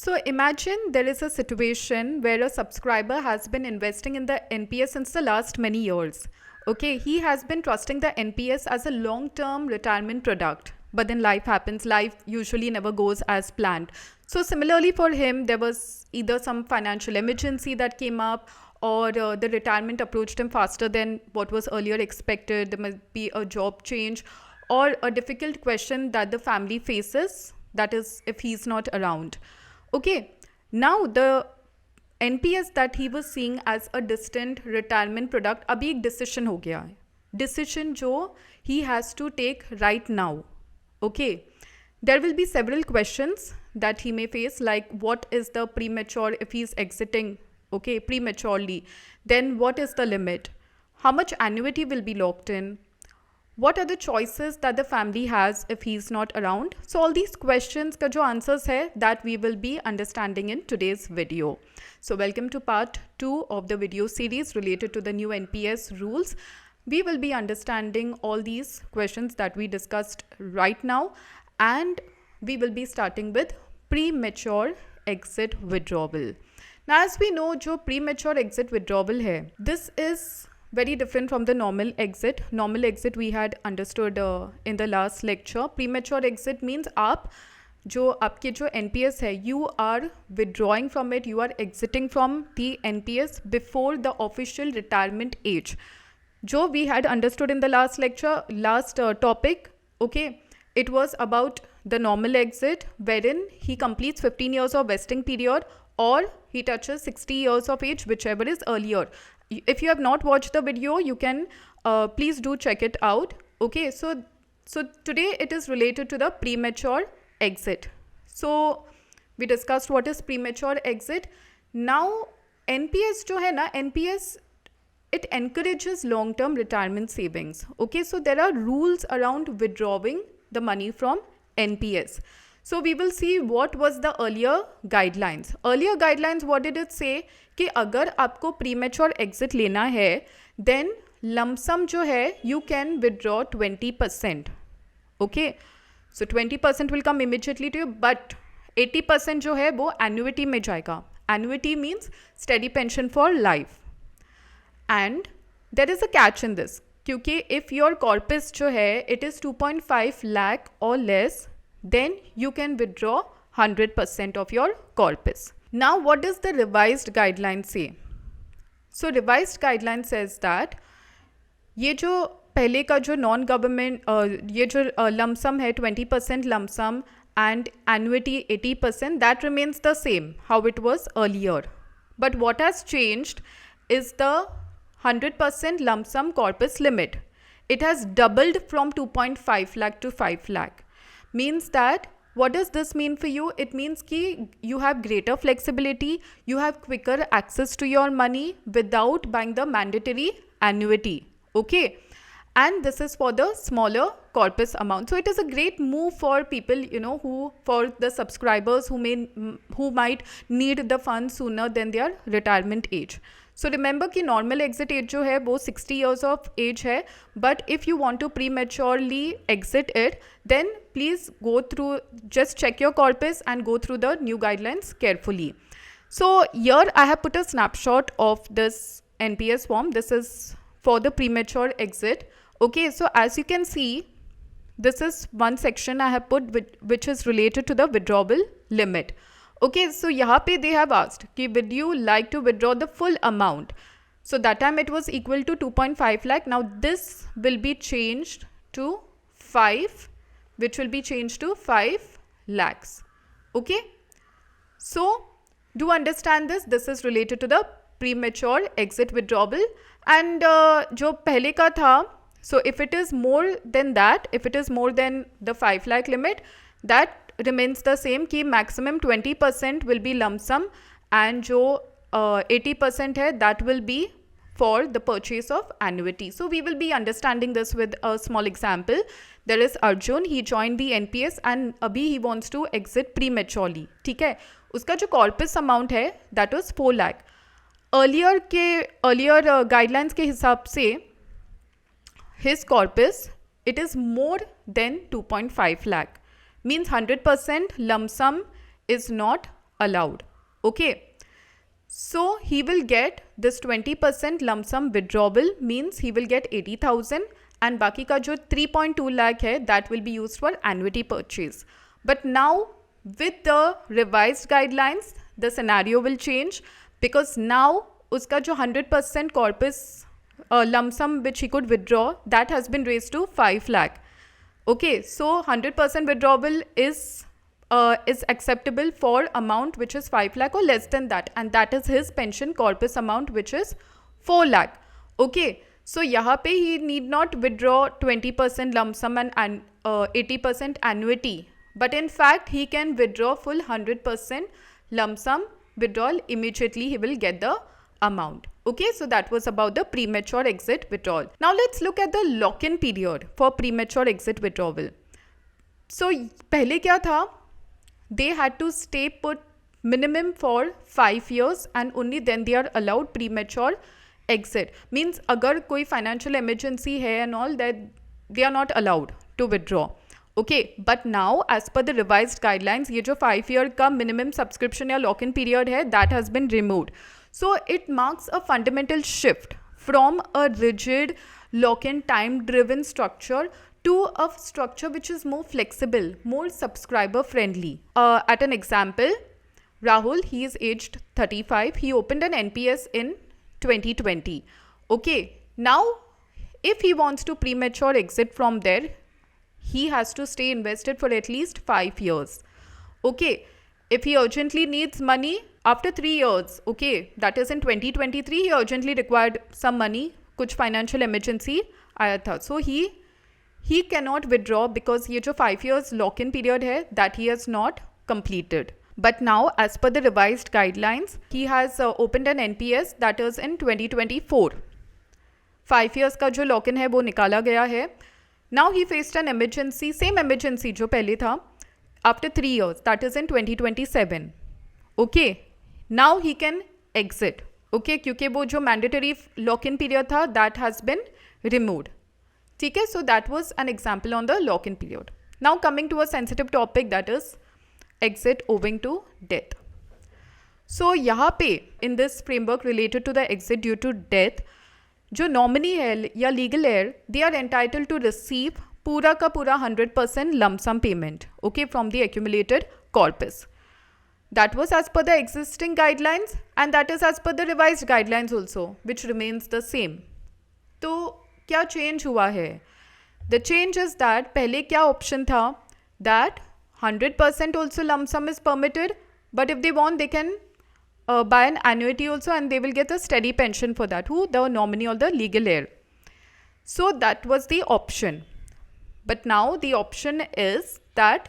So imagine there is a situation where a subscriber has been investing in the NPS since the last many years. Okay, he has been trusting the NPS as a long-term retirement product. But then life happens. Life usually never goes as planned. So similarly for him, there was either some financial emergency that came up, or the retirement approached him faster than what was earlier expected. There must be a job change or a difficult question that the family faces, that is if he's not around. Okay, now the NPS that he was seeing as a distant retirement product, अभी एक decision हो गया है. Decision जो he has to take right now. Okay, there will be several questions that he may face, like what is the premature if he is exiting, okay, prematurely. Then what is the limit? How much annuity will be locked in? What are the choices that the family has if he's not around? So all these questions का जो answers है, that we will be understanding in today's video. So welcome to part 2 of the video series related to the new NPS rules. We will be understanding all these questions that we discussed right now, and we will be starting with premature exit withdrawal. Now as we know, जो premature exit withdrawal है, this is very different from the normal exit. Normal exit we had understood in the last lecture. Premature exit means आप जो आपके जो NPS है, you are withdrawing from it, you are exiting from the NPS before the official retirement age. जो we had understood in the last lecture, last topic, okay, it was about the normal exit wherein he completes 15 years of vesting period or he touches 60 years of age, whichever is earlier. If you have not watched the video, you can please do check it out. Okay, so today it is related to the premature exit. So we discussed what is premature exit. Now NPS जो है ना, NPS it encourages long-term retirement savings. Okay, so there are rules around withdrawing the money from NPS. So we will see what was the earlier guidelines. Earlier guidelines, what did it say? कि अगर आपको premature exit लेना है, then lump sum जो है, you can withdraw 20%. Okay, so 20% will come immediately to you, but 80% जो है वो annuity में जाएगा. Annuity means steady pension for life. And there is a catch in this, क्योंकि if your corpus जो है, it is 2.5 lakh or less, then you can withdraw 100% of your corpus. Now, what does the revised guideline say? So, revised guideline says that ये जो पहले का जो non-government ये जो lump sum है 20% lump sum and annuity 80%, that remains the same how it was earlier. But what has changed is the 100% lump sum corpus limit. It has doubled from 2.5 lakh to 5 lakh. Means that, what does this mean for you? It means कि you have greater flexibility, you have quicker access to your money without buying the mandatory annuity. Okay, and this is for the smaller corpus amount. So it is a great move for people, you know, for the subscribers who might need the funds sooner than their retirement age. So remember कि normal exit age जो है वो 60 years of age है, but if you want to prematurely exit it, then please go through, just check your corpus and go through the new guidelines carefully. So here I have put a snapshot of this NPS form. This is for the premature exit. Okay, so as you can see, this is one section I have put which is related to the withdrawal limit. Okay, so यहाँ पे they have asked कि would you like to withdraw the full amount? So that time it was equal to 2.5 lakh. Now this will be changed to 5, which will be changed to 5 lakhs. Okay, so do understand this. This is related to the premature exit withdrawal. And जो पहले का था, so if it is more than that, if it is more than the 5 lakh limit, that remains the same कि maximum 20% will be lump sum and जो 80% है, that will be for the purchase of annuity. So we will be understanding this with a small example. There is Arjun, he joined the NPS and अभी he wants to exit prematurely. ठीक है, उसका जो corpus amount है, that was 4 lakh. Earlier guidelines के हिसाब से his corpus, it is more than 2.5 lakh. Means 100% lump sum is not allowed. Okay. So he will get this 20% lump sum withdrawal, means he will get 80,000, and बाकी का जो 3.2 lakh है that will be used for annuity purchase. But now with the revised guidelines the scenario will change, because now उसका जो 100% corpus lump sum which he could withdraw, that has been raised to 5 lakh. Okay, so 100% withdrawal is acceptable for amount which is 5 lakh or less than that, and that is his pension corpus amount which is 4 lakh. Okay, so यहाँ पे he need not withdraw 20% lump sum and 80% annuity, but in fact he can withdraw full 100% lump sum withdrawal. Immediately he will get the amount. Okay, so that was about the premature exit withdrawal. Now let's look at the lock-in period for premature exit withdrawal. So पहले क्या था, they had to stay put minimum for 5 years and only then they are allowed premature exit. Means अगर कोई financial emergency है and all that, they are not allowed to withdraw. Okay, but now as per the revised guidelines, ये जो 5 year का minimum subscription या lock-in period है, that has been removed. So it marks a fundamental shift from a rigid lock-in time-driven structure to a structure which is more flexible, more subscriber-friendly. At an example, Rahul, he is aged 35. He opened an NPS in 2020. Okay, now if he wants to premature exit from there, he has to stay invested for at least 5 years. Okay, if he urgently needs money after 3 years, okay, that is in 2023, he urgently required some money, कुछ financial emergency आया था. So he cannot withdraw because ये जो 5 years lock-in period है, that he has not completed. But now as per the revised guidelines, he has opened an NPS that is in 2024. 5 years का जो lock-in है वो निकाला गया है. Now he faced an emergency, same emergency जो पहले था, after 3 years, that is in 2027. Okay, now he can exit. Okay, क्योंकि वो जो mandatory lock-in period था, that has been removed. ठीक है, so that was an example on the lock-in period. Now coming to a sensitive topic, that is exit owing to death. So यहाँ पे in this framework related to the exit due to death, जो nominee है या legal heir, they are entitled to receive पूरा का पूरा 100% lump sum payment, okay, from the accumulated corpus. That was as per the existing guidelines and that is as per the revised guidelines also, which remains the same. तो क्या change हुआ है? The change is that पहले क्या option था, that 100% also lump sum is permitted, but if they want they can buy an annuity also and they will get a steady pension for that. Who? The nominee or the legal heir. So that was the option. But now the option is that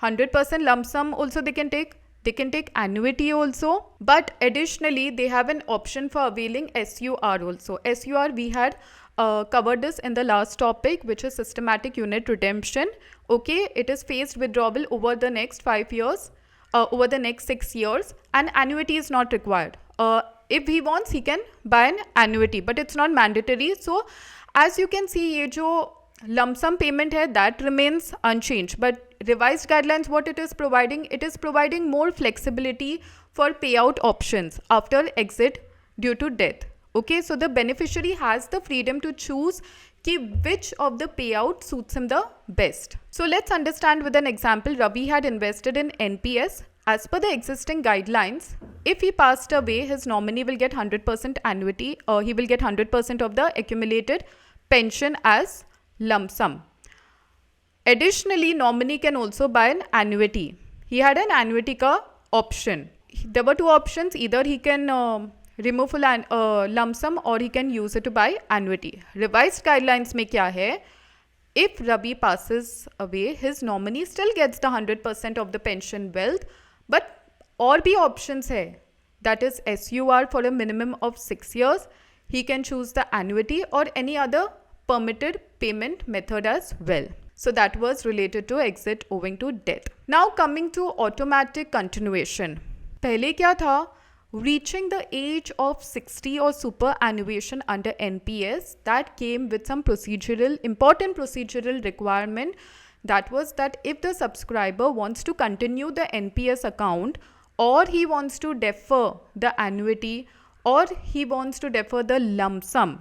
100% lump sum also they can take. They can take annuity also. But additionally, they have an option for availing SUR also. SUR, we had covered this in the last topic, which is systematic unit redemption. Okay, it is phased withdrawal over the next 5 years. Over the next 6 years, and annuity is not required. If he wants, he can buy an annuity, but it's not mandatory. So as you can see, ये जो lump sum payment है, that remains unchanged. But revised guidelines, what it is providing more flexibility for payout options after exit due to death. Okay, so the beneficiary has the freedom to choose which of the payout suits him the best. So let's understand with an example. Ravi had invested in NPS. As per the existing guidelines, if he passed away, his nominee will get 100% annuity, or he will get 100% of the accumulated pension as lump sum. Additionally, nominee can also buy an annuity. He had an annuity ka option. There were two options. Either he can remove full lump sum or he can use it to buy annuity. Revised guidelines में क्या है? If Ravi passes away, his nominee still gets the 100% of the pension wealth, but और भी options है. That is SUR for a minimum of 6 years. He can choose the annuity or any other permitted payment method as well. So that was related to exit owing to death. Now coming to automatic continuation. पहले क्या था? Reaching the age of 60 or superannuation under NPS, that came with some important procedural requirement. That was that if the subscriber wants to continue the NPS account or he wants to defer the annuity or he wants to defer the lump sum,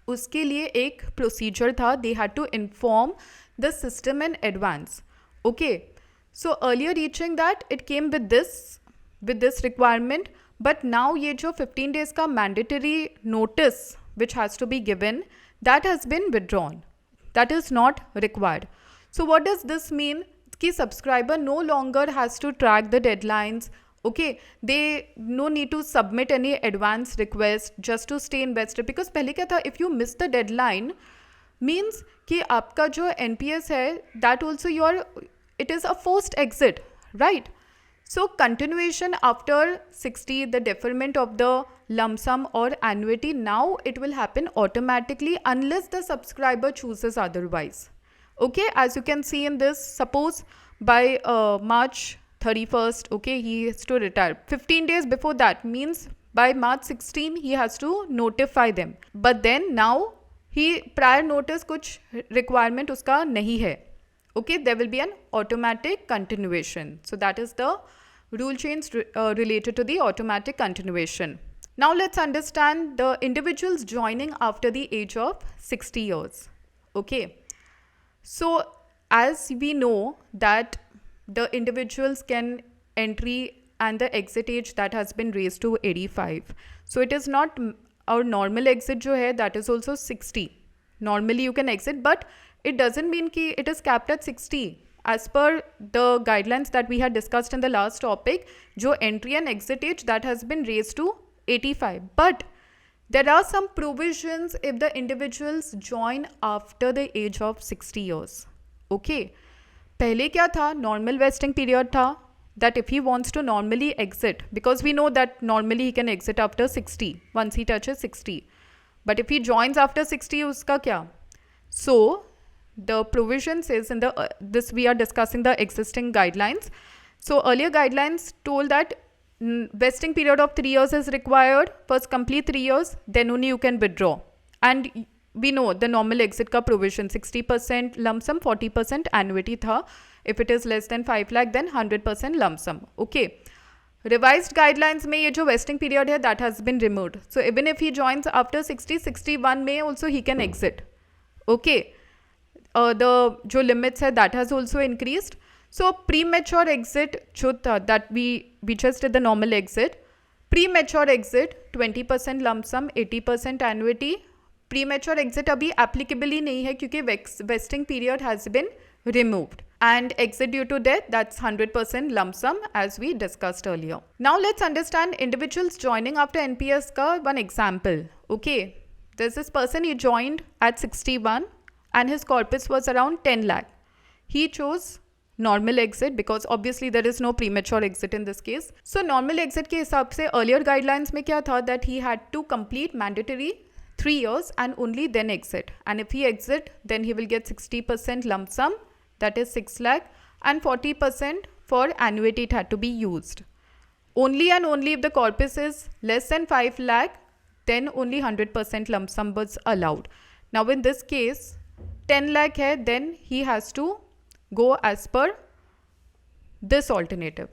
उसके लिए एक procedure था. They had to inform the system in advance. Okay, so earlier reaching that it came with this requirement, but now ये जो 15 days का mandatory notice which has to be given, that has been withdrawn. That is not required. So what does this mean? कि subscriber no longer has to track the deadlines. Okay, they no need to submit any advance request just to stay invested. Because पहले क्या था, if you miss the deadline means कि आपका जो NPS है, that also it is a forced exit, right? So continuation after 60, the deferment of the lump sum or annuity, now it will happen automatically unless the subscriber chooses otherwise. Okay, as you can see in this, suppose by March 31st, okay, he has to retire. 15 days before that means by March 16 he has to notify them. But then now he prior notice कुछ requirement उसका नहीं है. Okay, there will be an automatic continuation. So that is the rule change related to the automatic continuation. Now let's understand the individuals joining after the age of 60 years. Okay, so as we know that the individuals can entry and the exit age that has been raised to 85. So it is not our normal exit जो है, that is also 60. Normally you can exit, but it doesn't mean कि it is capped at 60. As per the guidelines that we had discussed in the last topic, जो entry and exit age that has been raised to 85. But there are some provisions if the individuals join after the age of 60 years. Okay. पहले क्या था, normal vesting period था, that if he wants to normally exit, because we know that normally he can exit after 60 once he touches 60, but if he joins after 60 उसका क्या? So the provision says in the this we are discussing the existing guidelines. So earlier guidelines told that vesting period of 3 years is required. First complete 3 years, then only you can withdraw. And we know the normal exit का provision 60% lump sum, 40% annuity था. If it is less than 5 lakh, then 100% lump sum. Okay. Revised guidelines में ये जो vesting period है, that has been removed. So even if he joins after 60, 61 में also he can exit. Okay. The जो limits है, that has also increased. So premature exit जो था, that we just did the normal exit. Premature exit 20% lump sum, 80% annuity. Premature exit अभी applicable ही नहीं है क्योंकि vesting period has been removed. And exit due to death, that's 100% lump sum as we discussed earlier. Now let's understand individuals joining after NPS ka one example. Okay, there's this person, he joined at 61 and his corpus was around 10 lakh. He chose normal exit because obviously there is no premature exit in this case. So normal exit के हिसाब से earlier guidelines में क्या था, that he had to complete mandatory 3 years and only then exit. And if he exit, then he will get 60% lump sum, that is 6 lakh, and 40% for annuity it had to be used. Only and only if the corpus is less than 5 lakh, then only 100% lump sum was allowed. Now in this case, 10 lakh hai, then he has to go as per this alternative.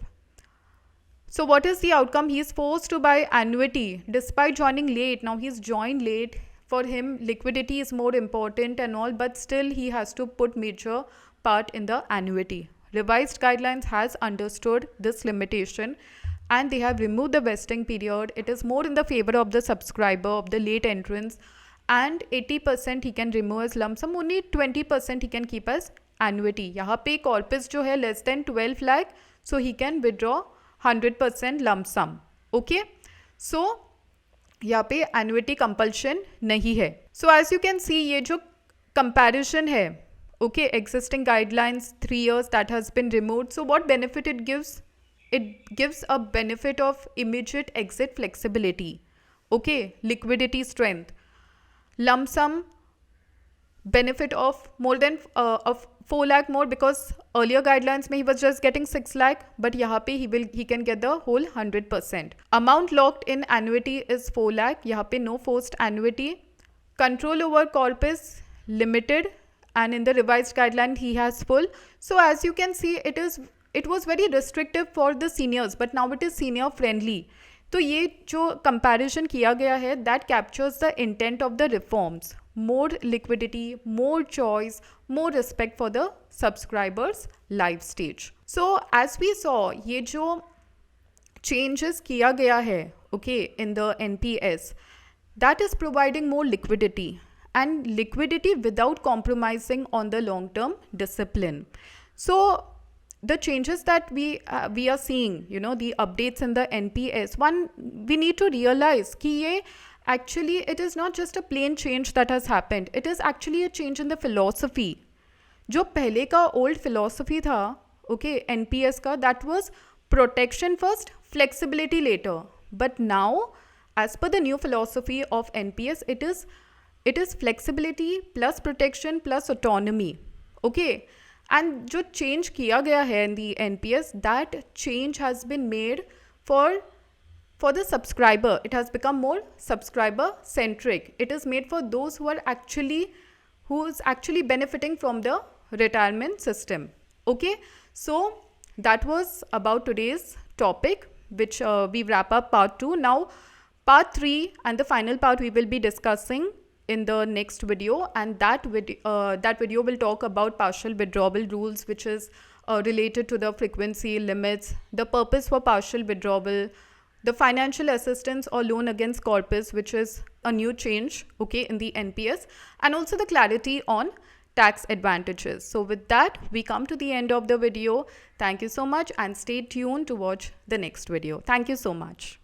So what is the outcome? He is forced to buy annuity despite joining late. Now he's joined late. For him, liquidity is more important and all, but still he has to put major part in the annuity. Revised guidelines has understood this limitation and they have removed the vesting period. It is more in the favor of the subscriber, of the late entrants, and 80% he can remove as lump sum, only 20% he can keep as annuity. यहाँ पे corpus जो है less than 12 lakh, so he can withdraw 100% lump sum. Okay, so यहाँ पे annuity compulsion नहीं है. So as you can see, ये जो comparison है, okay, existing guidelines 3 years that has been removed. So what benefit it gives? It gives a benefit of immediate exit flexibility. Okay, liquidity strength. Lump sum benefit of more than of 4 lakh more, because earlier guidelines में he was just getting 6 lakh, but यहाँ पे he can get the whole 100%. Amount locked in annuity is 4 lakh. यहाँ पे no forced annuity. Control over corpus limited, and in the revised guideline he has full. So as you can see, it is it was very restrictive for the seniors, but now it is senior friendly. तो ये जो comparison किया गया है, that captures the intent of the reforms. More liquidity, more choice, more respect for the subscribers' life stage. So as we saw, ये जो changes किया गया है, okay, in the NPS, that is providing more liquidity, and liquidity without compromising on the long-term discipline. So the changes that we are seeing, you know, the updates in the NPS, one, we need to realize कि ये actually it is not just a plain change that has happened, it is actually a change in the philosophy. जो पहले का old philosophy था, okay, NPS का, that was protection first, flexibility later. But now, as per the new philosophy of NPS, it is flexibility plus protection plus autonomy. Okay. And जो change किया गया है in the NPS, that change has been made for the subscriber. It has become more subscriber centric. It is made for those who is actually benefiting from the retirement system. Okay, so that was about today's topic, which we wrap up part 2. Now part 3 and the final part we will be discussing in the next video, and that video will talk about partial withdrawal rules, which is related to the frequency limits, the purpose for partial withdrawal, the financial assistance or loan against corpus, which is a new change, okay, in the NPS, and also the clarity on tax advantages. So with that, we come to the end of the video. Thank you so much, and stay tuned to watch the next video. Thank you so much.